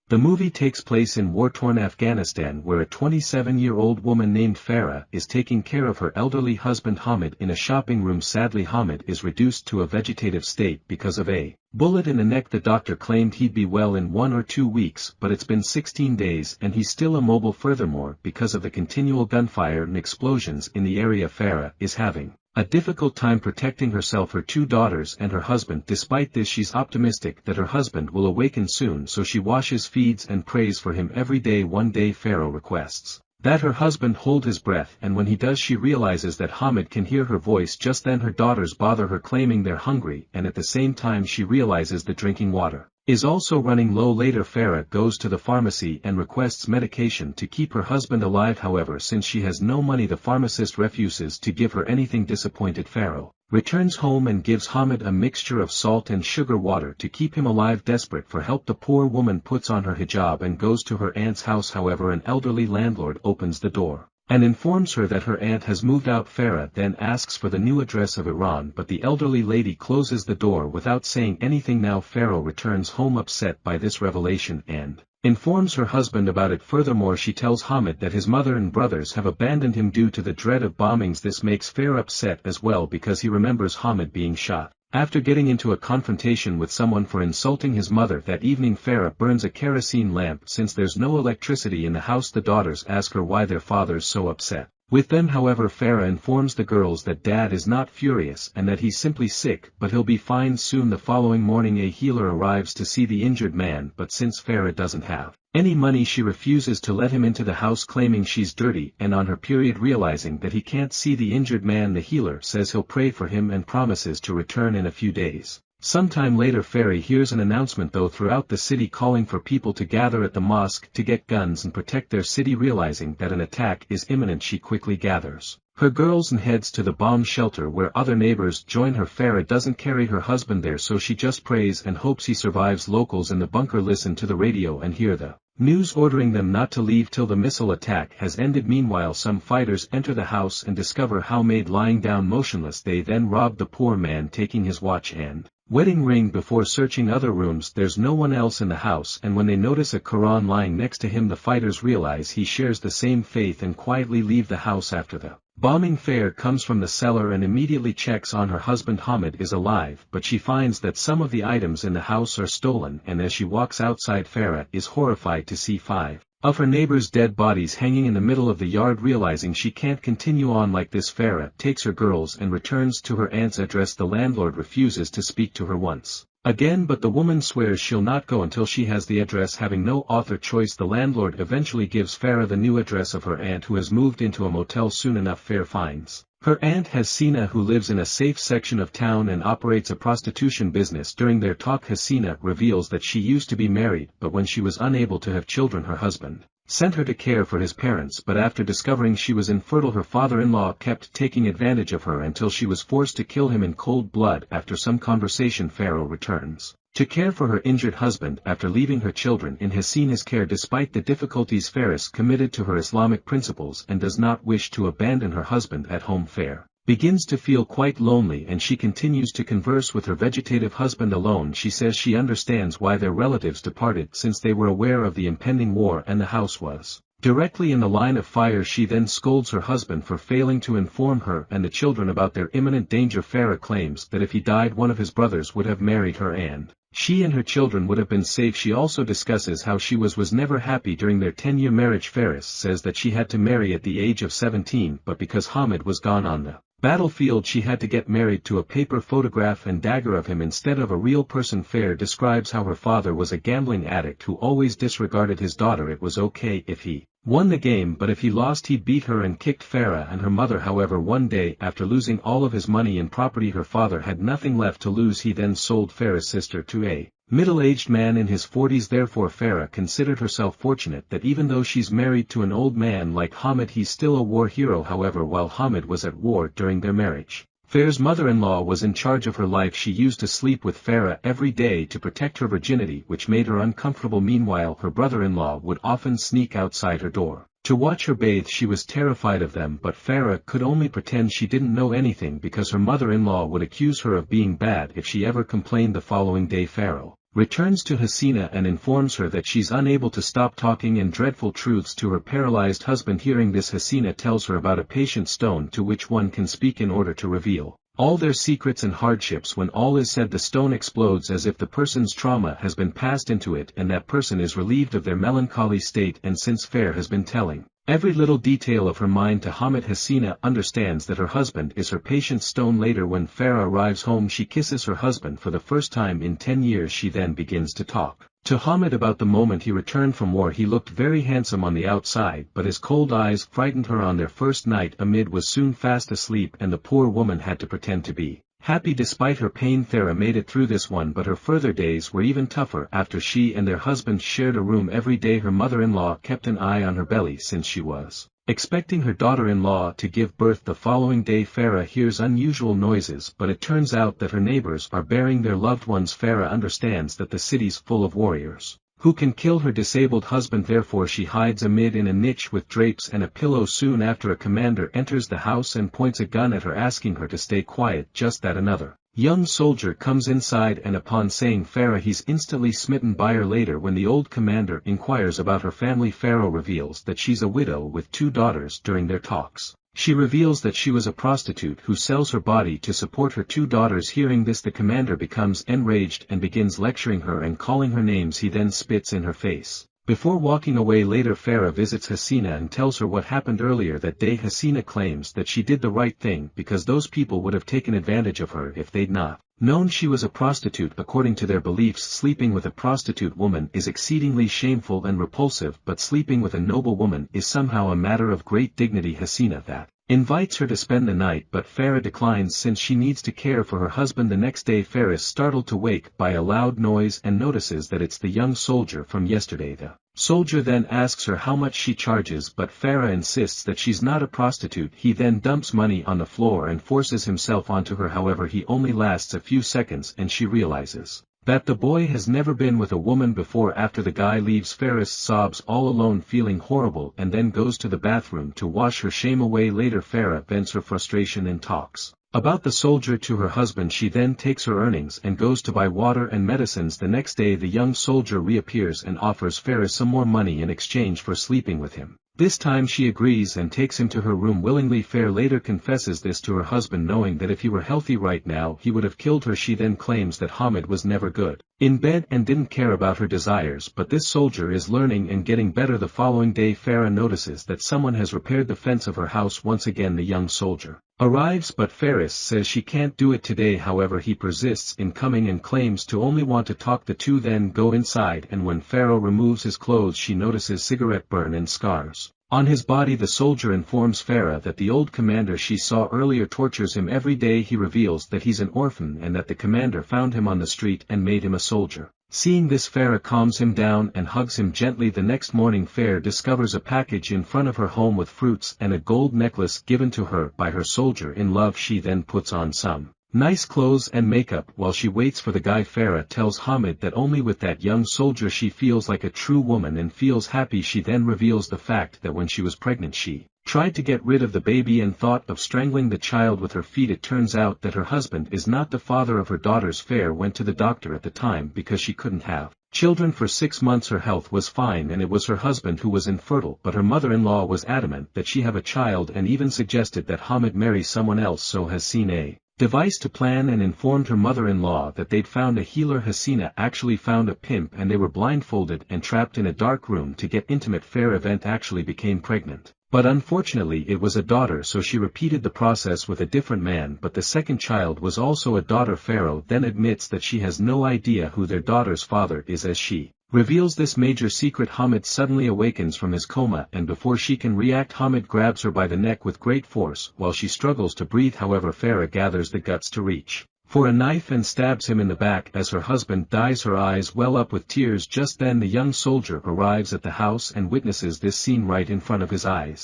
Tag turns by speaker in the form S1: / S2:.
S1: The movie takes place in war-torn Afghanistan, where a 27-year-old woman named Farah is taking care of her elderly husband Hamid in a shopping room. Sadly, Hamid is reduced to a vegetative state because of a bullet in the neck. The doctor claimed he'd be well in 1 or 2 weeks, but it's been 16 days and he's still immobile. Furthermore, because of the continual gunfire and explosions in the area, Farah is having a difficult time protecting herself, her 2 daughters and her husband. Despite this, she's optimistic that her husband will awaken soon, so she washes, feeds and prays for him every day. One day Farah requests that her husband hold his breath, and when he does she realizes that Hamid can hear her voice. Just then her daughters bother her, claiming they're hungry, and at the same time she realizes the drinking water is also running low. Later Farah goes to the pharmacy and requests medication to keep her husband alive. However, since she has no money, the pharmacist refuses to give her anything. Disappointed, Farah returns home and gives Hamid a mixture of salt and sugar water to keep him alive. Desperate for help, the poor woman puts on her hijab and goes to her aunt's house. However, an elderly landlord opens the door and informs her that her aunt has moved out. Farah then asks for the new address of Iran, but the elderly lady closes the door without saying anything. Now Farah returns home upset by this revelation and informs her husband about it. Furthermore, she tells Hamid that his mother and brothers have abandoned him due to the dread of bombings. This makes Farah upset as well because he remembers Hamid being shot after getting into a confrontation with someone for insulting his mother. That evening Farah burns a kerosene lamp since there's no electricity in the house. The daughters ask her why their father's so upset with them. However, Farah informs the girls that dad is not furious and that he's simply sick, but he'll be fine soon. The following morning a healer arrives to see the injured man, but since Farah doesn't have any money she refuses to let him into the house, claiming she's dirty and on her period. Realizing that he can't see the injured man, the healer says he'll pray for him and promises to return in a few days. Sometime later Farah hears an announcement throughout the city calling for people to gather at the mosque to get guns and protect their city. Realizing that an attack is imminent, she quickly gathers her girls and heads to the bomb shelter where other neighbors join her. Farah doesn't carry her husband there, so she just prays and hopes he survives. Locals in the bunker listen to the radio and hear the news ordering them not to leave till the missile attack has ended. Meanwhile, some fighters enter the house and discover Hamid lying down motionless. They then rob the poor man, taking his watch and wedding ring. Before searching other rooms, there's no one else in the house, and when they notice a Quran lying next to him, the fighters realize he shares the same faith and quietly leave the house. After the bombing, Farah comes from the cellar and immediately checks on her husband. Hamid is alive, but she finds that some of the items in the house are stolen, and as she walks outside, Farah is horrified to see 5 of her neighbors' dead bodies hanging in the middle of the yard. Realizing she can't continue on like this, Farah takes her girls and returns to her aunt's address. The landlord refuses to speak to her once again, but the woman swears she'll not go until she has the address. Having no other choice, the landlord eventually gives Farah the new address of her aunt, who has moved into a motel. Soon enough, Farah finds her aunt Hasina, who lives in a safe section of town and operates a prostitution business. During their talk, Hasina reveals that she used to be married, but when she was unable to have children, her husband sent her to care for his parents, but after discovering she was infertile, her father-in-law kept taking advantage of her until she was forced to kill him in cold blood. After some conversation, Farah returns to care for her injured husband after leaving her children in Hasina's care. Despite the difficulties, Farah is committed to her Islamic principles and does not wish to abandon her husband at home. Farah begins to feel quite lonely, and she continues to converse with her vegetative husband alone. She says she understands why their relatives departed, since they were aware of the impending war and the house was directly in the line of fire. She then scolds her husband for failing to inform her and the children about their imminent danger. Farah claims that if he died, one of his brothers would have married her and she and her children would have been safe. She also discusses how she was never happy during their 10-year marriage. Farah says that she had to marry at the age of 17, but because Hamid was gone on the battlefield, she had to get married to a paper photograph and dagger of him instead of a real person. Farah describes how her father was a gambling addict who always disregarded his daughter. It was okay if he won the game, but if he lost, he beat her and kicked Farah and her mother. However, one day, after losing all of his money and property, her father had nothing left to lose. He then sold Farah's sister to a middle-aged man in his 40s. Therefore, Farah considered herself fortunate that even though she's married to an old man like Hamid, he's still a war hero. However, while Hamid was at war during their marriage, Farah's mother-in-law was in charge of her life. She used to sleep with Farah every day to protect her virginity, which made her uncomfortable. Meanwhile, her brother-in-law would often sneak outside her door to watch her bathe. She was terrified of them, but Farah could only pretend she didn't know anything because her mother-in-law would accuse her of being bad if she ever complained. The following day, Farah returns to Hasina and informs her that she's unable to stop talking and dreadful truths to her paralyzed husband. Hearing this, Hasina tells her about a patient stone to which one can speak in order to reveal all their secrets and hardships. When all is said, the stone explodes as if the person's trauma has been passed into it, and that person is relieved of their melancholy state. And since Fair has been telling every little detail of her mind to Hamid, Hasina understands that her husband is her patient stone. Later, when Farah arrives home, she kisses her husband for the first time in 10 years. She then begins to talk to Hamid about the moment he returned from war. He looked very handsome on the outside, but his cold eyes frightened her. On their first night, Hamid was soon fast asleep, and the poor woman had to pretend to be happy despite her pain. Farah made it through this one, but her further days were even tougher after she and their husband shared a room every day. Her mother-in-law kept an eye on her belly since she was expecting her daughter-in-law to give birth. The following day, Farah hears unusual noises, but it turns out that her neighbors are burying their loved ones. Farah understands that the city's full of warriors who can kill her disabled husband. Therefore she hides Hamid in a niche with drapes and a pillow. Soon after, a commander enters the house and points a gun at her, asking her to stay quiet. Just that another young soldier comes inside, and upon saying Farah, he's instantly smitten by her. Later, when the old commander inquires about her family, Farah reveals that she's a widow with 2 daughters. During their talks, she reveals that she was a prostitute who sells her body to support her 2 daughters. Hearing this, the commander becomes enraged and begins lecturing her and calling her names. He then spits in her face before walking away. Later, Farah visits Hasina and tells her what happened earlier that day. Hasina claims that she did the right thing because those people would have taken advantage of her if they'd not known she was a prostitute. According to their beliefs, sleeping with a prostitute woman is exceedingly shameful and repulsive, but sleeping with a noble woman is somehow a matter of great dignity. Hasina that invites her to spend the night, but Farah declines since she needs to care for her husband. The next day, Farah is startled to wake by a loud noise and notices that it's the young soldier from yesterday. The soldier then asks her how much she charges, but Farah insists that she's not a prostitute. He then dumps money on the floor and forces himself onto her. However, he only lasts a few seconds, and she realizes that the boy has never been with a woman before. After the guy leaves, Farah sobs all alone, feeling horrible, and then goes to the bathroom to wash her shame away. Later, Farah vents her frustration and talks about the soldier to her husband. She then takes her earnings and goes to buy water and medicines. The next day, the young soldier reappears and offers Farah some more money in exchange for sleeping with him. This time she agrees and takes him to her room willingly. Farah later confesses this to her husband, knowing that if he were healthy right now he would have killed her. She then claims that Hamid was never good in bed and didn't care about her desires, but this soldier is learning and getting better. The following day, Farah notices that someone has repaired the fence of her house. Once again, the young soldier arrives, but Farah says she can't do it today. However, he persists in coming and claims to only want to talk. The two then go inside, and when Farah removes his clothes, she notices cigarette burn and scars on his body. The soldier informs Farah that the old commander she saw earlier tortures him every day. He reveals that he's an orphan and that the commander found him on the street and made him a soldier. Seeing this, Farah calms him down and hugs him gently. The next morning, Farah discovers a package in front of her home with fruits and a gold necklace given to her by her soldier in love. She then puts on some nice clothes and makeup. While she waits for the guy, Farah tells Hamid that only with that young soldier she feels like a true woman and feels happy. She then reveals the fact that when she was pregnant she tried to get rid of the baby and thought of strangling the child with her feet. It turns out that her husband is not the father of her daughters. Farah went to the doctor at the time because she couldn't have children for 6 months. Her health was fine and it was her husband who was infertile, but her mother-in-law was adamant that she have a child and even suggested that Hamid marry someone else. So Hasina device to plan and informed her mother-in-law that they'd found a healer. Hasina actually found a pimp and they were blindfolded and trapped in a dark room to get intimate. Farah event actually became pregnant, but unfortunately it was a daughter, so she repeated the process with a different man, but the second child was also a daughter. Farah then admits that she has no idea who their daughter's father is. As she reveals this major secret, Hamid suddenly awakens from his coma, and before she can react, Hamid grabs her by the neck with great force while she struggles to breathe. However, Farah gathers the guts to reach for a knife and stabs him in the back. As her husband dies, her eyes well up with tears. Just then the young soldier arrives at the house and witnesses this scene right in front of his eyes.